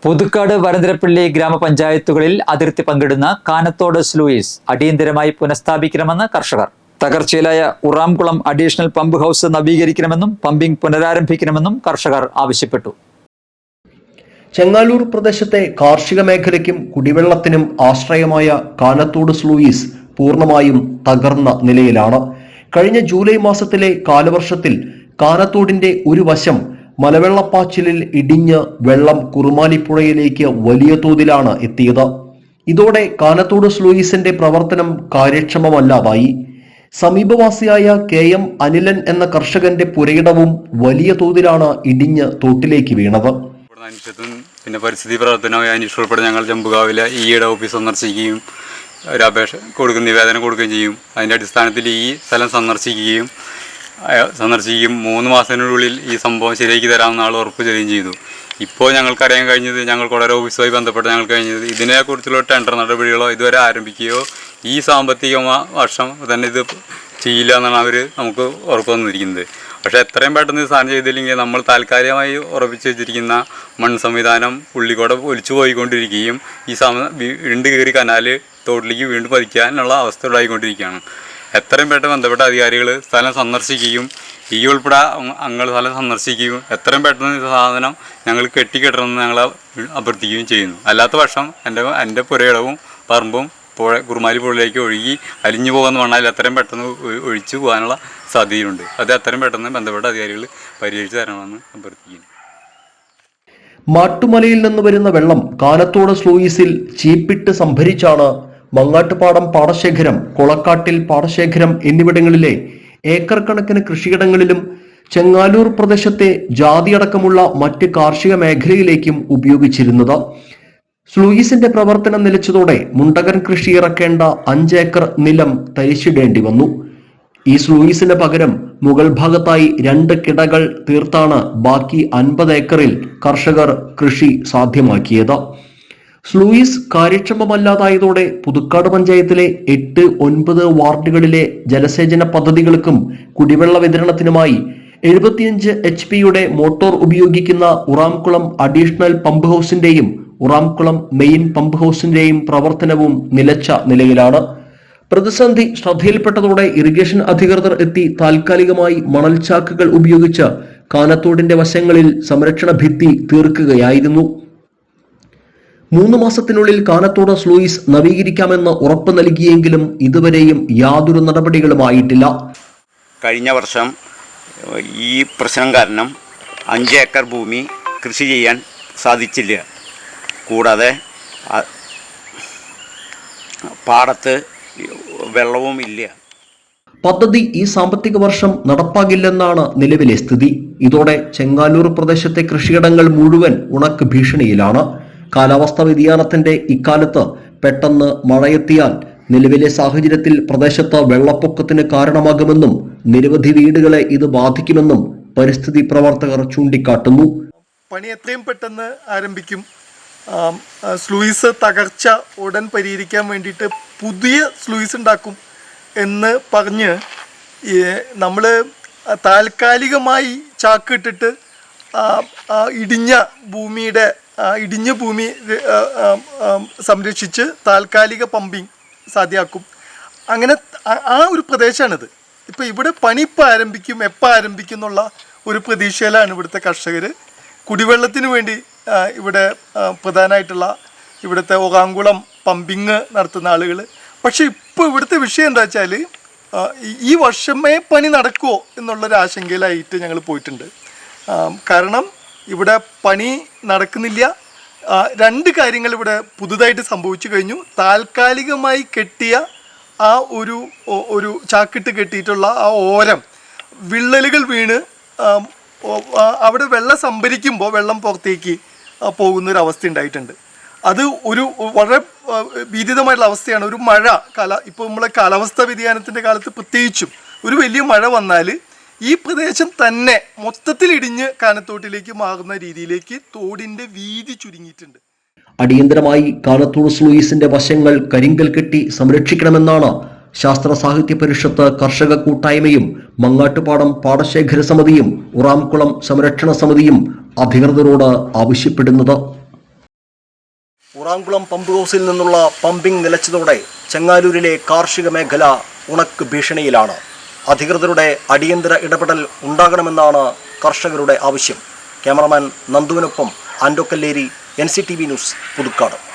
പുതുക്കാട് വരന്തരപ്പള്ളി ഗ്രാമപഞ്ചായത്തുകളിൽ അതിർത്തി പങ്കിടുന്ന കാനത്തോട് സ്ലൂയിസ് അടിയന്തരമായി പുനഃസ്ഥാപിക്കണമെന്ന് കർഷകർ. തകർച്ചയിലായ ഉറാംകുളം അഡീഷണൽ പമ്പ് ഹൗസ് നവീകരിക്കണമെന്നും പമ്പിംഗ് പുനരാരംഭിക്കണമെന്നും കർഷകർ ആവശ്യപ്പെട്ടു. ചെങ്ങാലൂർ പ്രദേശത്തെ കാർഷിക മേഖലയ്ക്കും കുടിവെള്ളത്തിനും ആശ്രയമായ കാനത്തോട് സ്ലൂയിസ് പൂർണ്ണമായും തകർന്ന നിലയിലാണ്. കഴിഞ്ഞ ജൂലൈ മാസത്തിലെ കാലവർഷത്തിൽ കാനത്തോടിന്റെ ഒരു വശം മലവെള്ളപ്പാച്ചിലിൽ ഇടിഞ്ഞ് വെള്ളം കുറുമാലിപ്പുഴയിലേക്ക് വലിയ തോതിലാണ് എത്തിയത്. ഇതോടെ കാനത്തോട് സ്ലൂയിസിന്റെ പ്രവർത്തനം കാര്യക്ഷമമല്ലാതായി. സമീപവാസിയായ KM അനിലൻ എന്ന കർഷകന്റെ പുരയിടവും വലിയ തോതിലാണ് ഇടിഞ്ഞ് തോട്ടിലേക്ക് വീണത്. പിന്നെ പരിസ്ഥിതി പ്രവർത്തനമായി അന്വേഷണ ഞങ്ങൾ ജമ്പുകാവിലെ ഈയിടെ ഓഫീസ് സന്ദർശിക്കുകയും ഒരു അപേക്ഷ നിവേദനം കൊടുക്കുകയും ചെയ്യും. അതിൻ്റെ അടിസ്ഥാനത്തിൽ ഈ സ്ഥലം സന്ദർശിക്കുകയും 3 മാസത്തിനുള്ളിൽ ഈ സംഭവം ശരിയാക്കി തരാമെന്ന ആൾ ഉറപ്പ് തരികയും ചെയ്തു. ഇപ്പോൾ ഞങ്ങൾക്കറിയാൻ കഴിഞ്ഞത്, ഞങ്ങൾക്ക് വളരെ ഓഫീസുമായി ബന്ധപ്പെട്ട് ഞങ്ങൾക്ക് കഴിഞ്ഞത്, ഇതിനെക്കുറിച്ചുള്ള ടെൻഡർ നടപടികളോ ഇതുവരെ ആരംഭിക്കുകയോ ഈ സാമ്പത്തിക വർഷം തന്നെ ഇത് ചെയ്യില്ല എന്നാണ് അവർ നമുക്ക് ഉറപ്പ് തന്നിരിക്കുന്നത്. പക്ഷേ എത്രയും പെട്ടെന്ന് ഇത് സാധനം ചെയ്തില്ലെങ്കിൽ നമ്മൾ താൽക്കാലികമായി ഉറപ്പിച്ച് വെച്ചിരിക്കുന്ന മൺ സംവിധാനം ഉള്ളിക്കൂടെ ഒലിച്ചു പോയിക്കൊണ്ടിരിക്കുകയും ഈ വീണ്ടും കയറി കനാല് തോട്ടിലേക്ക് വീണ്ടും പതിക്കാനുള്ള അവസ്ഥ ഉണ്ടായിക്കൊണ്ടിരിക്കുകയാണ്. എത്രയും പെട്ടെന്ന് ബന്ധപ്പെട്ട അധികാരികൾ സ്ഥലം സന്ദർശിക്കുകയും ഈ ഉൾപ്പെടെ സ്ഥലം സന്ദർശിക്കുകയും എത്രയും പെട്ടെന്ന് സാധനം ഞങ്ങൾ കെട്ടിക്കെട്ടണമെന്ന് ഞങ്ങൾ അഭ്യർത്ഥിക്കുകയും ചെയ്യുന്നു. അല്ലാത്ത പക്ഷം എൻ്റെ പുരയിടവും പറമ്പും കുറുമാലി പുഴയിലേക്ക് ഒഴുകി അലിഞ്ഞു പോകുന്ന മണ്ണാൽ എത്രയും പെട്ടെന്ന് ഒഴിച്ചു പോകാനുള്ള സാധ്യതയുണ്ട്. അത് എത്രയും പെട്ടെന്ന് ബന്ധപ്പെട്ട അധികാരികൾ പരിഹരിച്ചു തരണമെന്ന് അഭ്യർത്ഥിക്കുന്നു. മാട്ടുമലയിൽ നിന്ന് വരുന്ന വെള്ളം കാനത്തോട് സ്ലൂയിസിൽ ചീപ്പിട്ട് സംഭരിച്ചാണ് മങ്ങാട്ടുപാടം പാടശേഖരം, കൊളക്കാട്ടിൽ പാടശേഖരം എന്നിവിടങ്ങളിലെ ഏക്കർ കണക്കിന് കൃഷിയിടങ്ങളിലും ചെങ്ങാലൂർ പ്രദേശത്തെ ജാതിയടക്കമുള്ള മറ്റ് കാർഷിക മേഖലയിലേക്കും ഉപയോഗിച്ചിരുന്നത്. സ്ലൂയിസിന്റെ പ്രവർത്തനം നിലച്ചതോടെ മുണ്ടകൻ കൃഷി ഇറക്കേണ്ട 5 ഏക്കർ നിലം തരിശിടേണ്ടി വന്നു. ഈ സ്ലൂയിസിന് പകരം മുകൾ ഭാഗത്തായി 2 കിടകൾ തീർത്താണ് ബാക്കി 50 ഏക്കറിൽ കർഷകർ കൃഷി സാധ്യമാക്കിയത്. സ്ലൂയിസ് കാര്യക്ഷമമല്ലാതായതോടെ പുതുക്കാട് പഞ്ചായത്തിലെ 8, 9 വാർഡുകളിലെ ജലസേചന പദ്ധതികൾക്കും കുടിവെള്ള വിതരണത്തിനുമായി 75 HP മോട്ടോർ ഉപയോഗിക്കുന്ന ഉറാംകുളം അഡീഷണൽ പമ്പ് ഹൗസിന്റെയും ഉറാംകുളം മെയിൻ പമ്പ് ഹൗസിന്റെയും പ്രവർത്തനവും നിലച്ച നിലയിലാണ്. പ്രതിസന്ധി ശ്രദ്ധയിൽപ്പെട്ടതോടെ ഇറിഗേഷൻ അധികൃതർ എത്തി താൽക്കാലികമായി മണൽച്ചാക്കുകൾ ഉപയോഗിച്ച് കാനത്തോടിന്റെ വശങ്ങളിൽ സംരക്ഷണ ഭിത്തി തീർക്കുകയായിരുന്നു. 3 മാസത്തിനുള്ളിൽ കാനത്തോട് സ്ലൂയിസ് നവീകരിക്കാമെന്ന് ഉറപ്പ് നൽകിയെങ്കിലും ഇതുവരെയും യാതൊരു നടപടികളുമായിട്ടില്ല. കഴിഞ്ഞ വർഷം ഈ പ്രശ്നം കാരണം 5 ഏക്കർ ഭൂമി കൃഷി ചെയ്യാൻ സാധിച്ചില്ല. കൂടാതെ പാടത്ത് വെള്ളവും ഇല്ല. പദ്ധതി ഈ സാമ്പത്തിക വർഷം നടപ്പാകില്ലെന്നാണ് നിലവിലെ സ്ഥിതി. ഇതോടെ ചെങ്ങാലൂർ പ്രദേശത്തെ കൃഷിയിടങ്ങൾ മുഴുവൻ ഉണക്ക് ഭീഷണിയിലാണ്. കാലാവസ്ഥാ വ്യതിയാനത്തിന്റെ ഇക്കാലത്ത് പെട്ടെന്ന് മഴയെത്തിയാൽ നിലവിലെ സാഹചര്യത്തിൽ പ്രദേശത്ത് വെള്ളപ്പൊക്കത്തിന് കാരണമാകുമെന്നും നിരവധി വീടുകളെ ഇത് ബാധിക്കുമെന്നും പരിസ്ഥിതി പ്രവർത്തകർ ചൂണ്ടിക്കാട്ടുന്നു. പണി എത്രയും പെട്ടെന്ന് ആരംഭിക്കും. സ്ലൂയിസ് തകർച്ച ഉടൻ പരിഹരിക്കാൻ വേണ്ടിയിട്ട് പുതിയ സ്ലൂയിസ് ഉണ്ടാക്കും എന്ന് പറഞ്ഞ് നമ്മൾ താൽക്കാലികമായി ചാക്കിട്ടിട്ട് ഇടിഞ്ഞ ഭൂമി സംരക്ഷിച്ച് താൽക്കാലിക പമ്പിങ് സാധ്യമാക്കും. അങ്ങനെ ആ ഒരു പ്രദേശമാണിത്. ഇപ്പോൾ ഇവിടെ പണി എപ്പോൾ ആരംഭിക്കും എന്നുള്ള ഒരു പ്രതീക്ഷയിലാണ് ഇവിടുത്തെ കർഷകർ. കുടിവെള്ളത്തിന് വേണ്ടി ഇവിടെ പ്രധാനമായിട്ടുള്ള ഇവിടുത്തെ ഒറാംകുളം പമ്പിങ് നടത്തുന്ന ആളുകൾ. പക്ഷേ ഇപ്പോൾ ഇവിടുത്തെ വിഷയം എന്താ വെച്ചാൽ ഈ വർഷമേ പണി നടക്കുമോ എന്നുള്ളൊരു ആശങ്കയിലായിട്ട് ഞങ്ങൾ പോയിട്ടുണ്ട്. കാരണം ഇവിടെ പണി നടക്കുന്നില്ല. 2 കാര്യങ്ങൾ ഇവിടെ പുതുതായിട്ട് സംഭവിച്ചു കഴിഞ്ഞു. താൽക്കാലികമായി കെട്ടിയ ആ ഒരു ചാക്കിട്ട് കെട്ടിയിട്ടുള്ള ആ ഓരം വിള്ളലുകൾ വീണ് അവിടെ വെള്ളം സംഭരിക്കുമ്പോൾ വെള്ളം പുറത്തേക്ക് പോകുന്നൊരവസ്ഥ ഉണ്ടായിട്ടുണ്ട്. അത് വളരെ ഭീതിതമായിട്ടുള്ള അവസ്ഥയാണ്. ഒരു മഴ ഇപ്പോൾ നമ്മളെ കാലാവസ്ഥാ വ്യതിയാനത്തിൻ്റെ കാലത്ത് പ്രത്യേകിച്ചും ഒരു വലിയ മഴ വന്നാൽ ഈ പ്രദേശം തന്നെ മൊത്തത്തിൽ ഇടിഞ്ഞ് കാനത്തോട്ടിലേക്ക് മാറുന്ന രീതിയിലേക്ക് തോടിന്റെ വീതി ചുരുങ്ങിയിട്ടുണ്ട്. അടിയന്തരമായി കാനത്തോട് സ്ലൂയിസിന്റെ വശങ്ങൾ കരിങ്കൽ കെട്ടി സംരക്ഷിക്കണമെന്നാണ് ശാസ്ത്ര സാഹിത്യ പരിഷത്ത്, കർഷക കൂട്ടായ്മയും മങ്ങാട്ടുപാടം പാടശേഖര സമിതിയും ഉറാംകുളം സംരക്ഷണ സമിതിയും അധികൃതരോട് ആവശ്യപ്പെടുന്നത്. ഉറാംകുളം പമ്പ് ഹൗസിൽ നിന്നുള്ള പമ്പിംഗ് നിലച്ചതോടെ ചെങ്ങാലൂരിലെ കാർഷിക മേഖല ഉണക്ക് ഭീഷണിയിലാണ്. അധികൃതരുടെ അടിയന്തര ഇടപെടൽ ഉണ്ടാകണമെന്നാണ് കർഷകരുടെ ആവശ്യം. ക്യാമറമാൻ നന്ദുവിനൊപ്പം ആൻഡോ കല്ലേരി, NCTV ന്യൂസ്, പുതുക്കാട്.